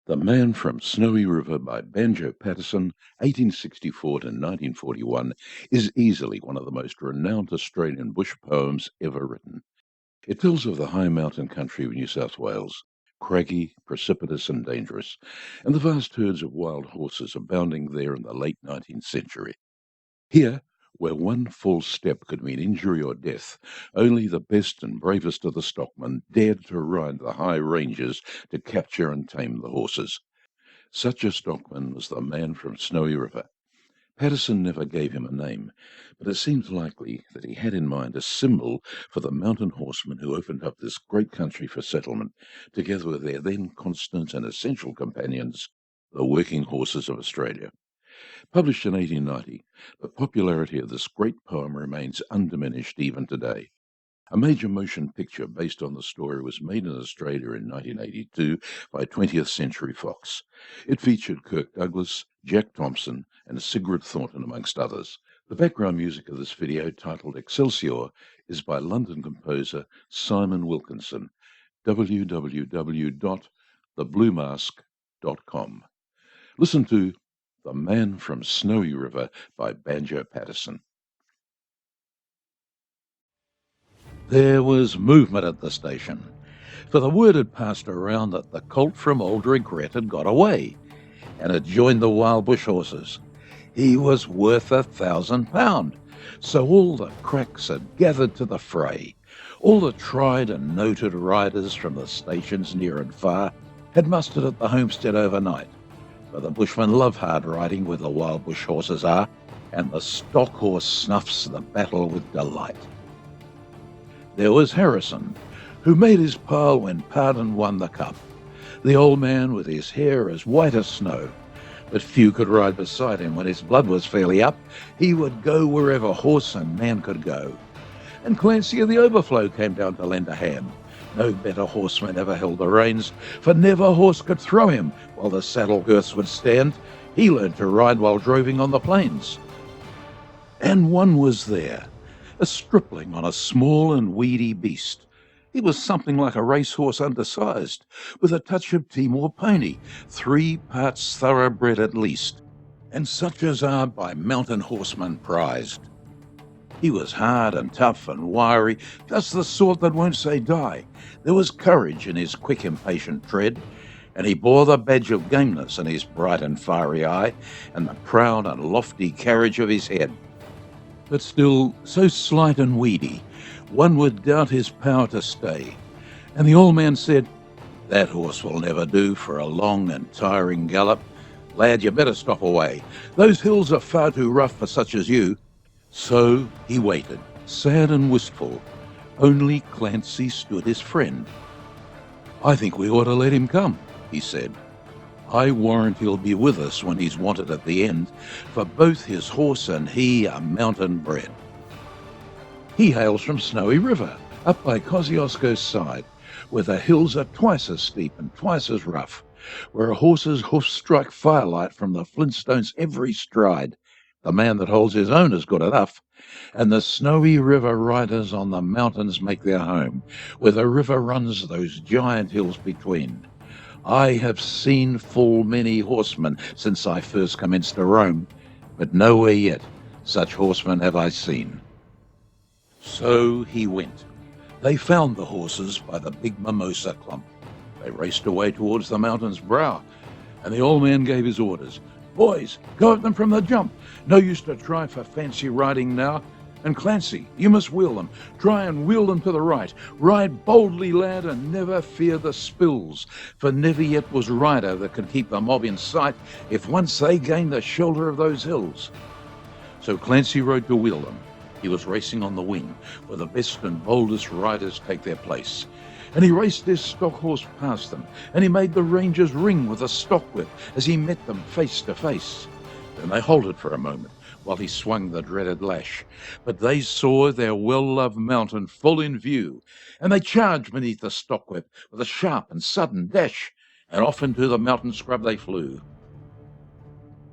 The Man from Snowy River by Banjo Paterson, 1864 to 1941, is easily one of the most renowned Australian bush poems ever written. It tells of the high mountain country of New South Wales, craggy, precipitous and dangerous, and the vast herds of wild horses abounding there in the late 19th century. Here, where one false step could mean injury or death, only the best and bravest of the stockmen dared to ride the high ranges to capture and tame the horses. Such a stockman was the Man from Snowy River. Paterson never gave him a name, but it seems likely that he had in mind a symbol for the mountain horsemen who opened up this great country for settlement, together with their then constant and essential companions, the working horses of Australia. Published in 1890, the popularity of this great poem remains undiminished even today. A major motion picture based on the story was made in Australia in 1982 by 20th Century Fox. It featured Kirk Douglas, Jack Thompson, and Sigrid Thornton, amongst others. The background music of this video, titled Excelsior, is by London composer Simon Wilkinson, www.thebluemask.com. Listen to The Man from Snowy River by Banjo Paterson. There was movement at the station, for the word had passed around that the colt from Old Regret had got away, and had joined the wild bush horses. He was worth £1,000, so all the cracks had gathered to the fray. All the tried and noted riders from the stations near and far had mustered at the homestead overnight, for the bushmen love hard riding where the wild bush horses are, and the stock horse snuffs the battle with delight. There was Harrison, who made his pile when Pardon won the cup, the old man with his hair as white as snow, but few could ride beside him when his blood was fairly up. He would go wherever horse and man could go. And Clancy of the Overflow came down to lend a hand. No better horseman ever held the reins, for never horse could throw him while the saddle girths would stand. He learned to ride while droving on the plains. And one was there, a stripling on a small and weedy beast. He was something like a racehorse undersized, with a touch of Timor pony, 3 parts thoroughbred at least, and such as are by mountain horsemen prized. He was hard and tough and wiry, just the sort that won't say die. There was courage in his quick, impatient tread, and he bore the badge of gameness in his bright and fiery eye, and the proud and lofty carriage of his head. But still, so slight and weedy, one would doubt his power to stay. And the old man said, "That horse will never do for a long and tiring gallop. Lad, you better stop away. Those hills are far too rough for such as you." So he waited, sad and wistful. Only Clancy stood his friend. "I think we ought to let him come," he said. "I warrant he'll be with us when he's wanted at the end, for both his horse and he are mountain bred. He hails from Snowy River, up by Kosciuszko's side, where the hills are twice as steep and twice as rough, where a horse's hoofs strike firelight from the flintstones every stride. The man that holds his own is good enough, and the Snowy River riders on the mountains make their home, where the river runs those giant hills between. I have seen full many horsemen since I first commenced to roam, but nowhere yet such horsemen have I seen." So he went. They found the horses by the big mimosa clump. They raced away towards the mountain's brow, and the old man gave his orders. "Boys, go at them from the jump. No use to try for fancy riding now. And Clancy, you must wheel them. Try and wheel them to the right. Ride boldly, lad, and never fear the spills, for never yet was rider that could keep the mob in sight if once they gained the shoulder of those hills." So Clancy rode to wheel them. He was racing on the wing, where the best and boldest riders take their place. And he raced his stock horse past them, and he made the rangers ring with a stock whip as he met them face to face. Then they halted for a moment, while he swung the dreaded lash. But they saw their well-loved mountain full in view, and they charged beneath the stock whip with a sharp and sudden dash, and off into the mountain scrub they flew.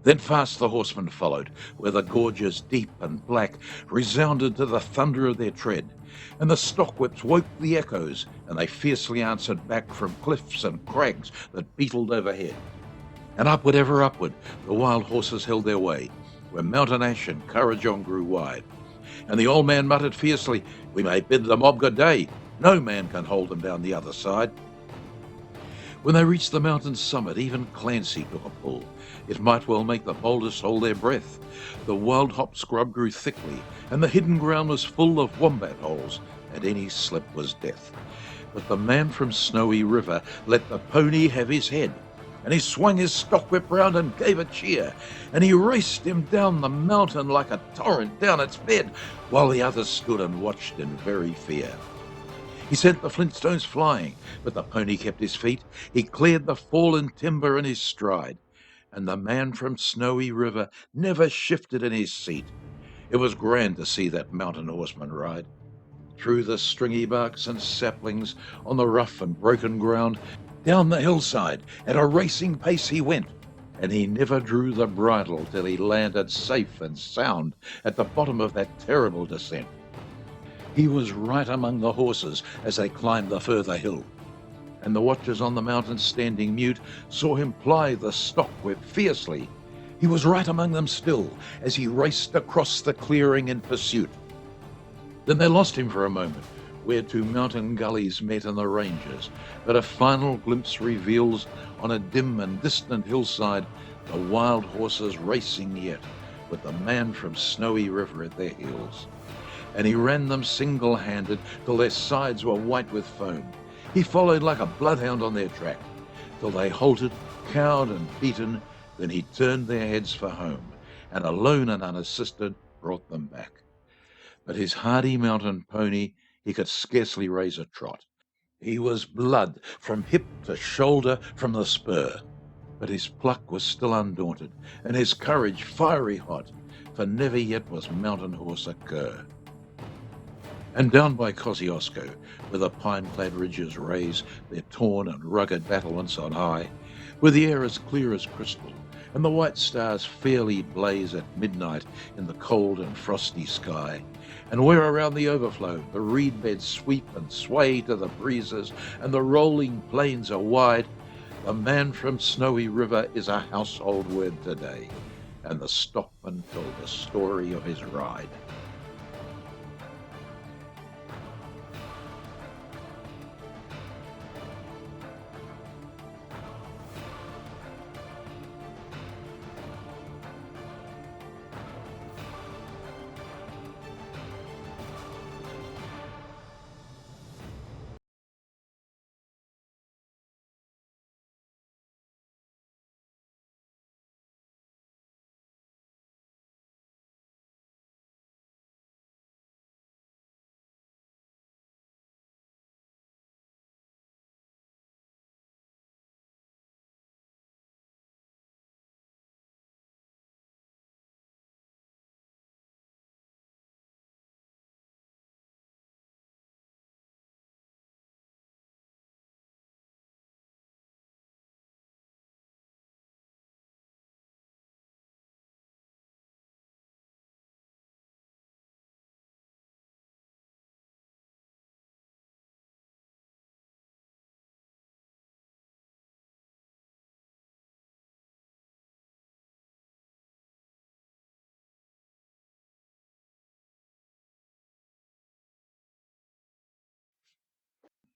Then fast the horsemen followed, where the gorges deep and black resounded to the thunder of their tread, and the stockwhips woke the echoes, and they fiercely answered back from cliffs and crags that beetled overhead. And upward, ever upward, the wild horses held their way, where Mountain Ash and Currajong grew wide. And the old man muttered fiercely, "We may bid the mob good day, no man can hold them down the other side." When they reached the mountain's summit, even Clancy took a pull. It might well make the boldest hold their breath. The wild hop scrub grew thickly, and the hidden ground was full of wombat holes, and any slip was death. But the man from Snowy River let the pony have his head, and he swung his stockwhip round and gave a cheer, and he raced him down the mountain like a torrent down its bed, while the others stood and watched in very fear. He sent the flintstones flying, but the pony kept his feet. He cleared the fallen timber in his stride, and the man from Snowy River never shifted in his seat. It was grand to see that mountain horseman ride. Through the stringy barks and saplings, on the rough and broken ground, down the hillside at a racing pace he went, and he never drew the bridle till he landed safe and sound at the bottom of that terrible descent. He was right among the horses as they climbed the further hill, and the watchers on the mountain, standing mute, saw him ply the stockwhip fiercely. He was right among them still as he raced across the clearing in pursuit. Then they lost him for a moment, where two mountain gullies met in the ranges, but a final glimpse reveals on a dim and distant hillside the wild horses racing yet, with the man from Snowy River at their heels. And he ran them single-handed till their sides were white with foam. He followed like a bloodhound on their track, till they halted, cowed and beaten. Then he turned their heads for home, and alone and unassisted brought them back. But his hardy mountain pony, he could scarcely raise a trot. He was blood from hip to shoulder from the spur, but his pluck was still undaunted, and his courage fiery hot, for never yet was mountain horse a cur. And down by Kosciuszko, where the pine-clad ridges raise their torn and rugged battlements on high, where the air is clear as crystal, and the white stars fairly blaze at midnight in the cold and frosty sky, and where around the overflow the reed beds sweep and sway to the breezes, and the rolling plains are wide, the man from Snowy River is a household word today, and the stockman told the story of his ride.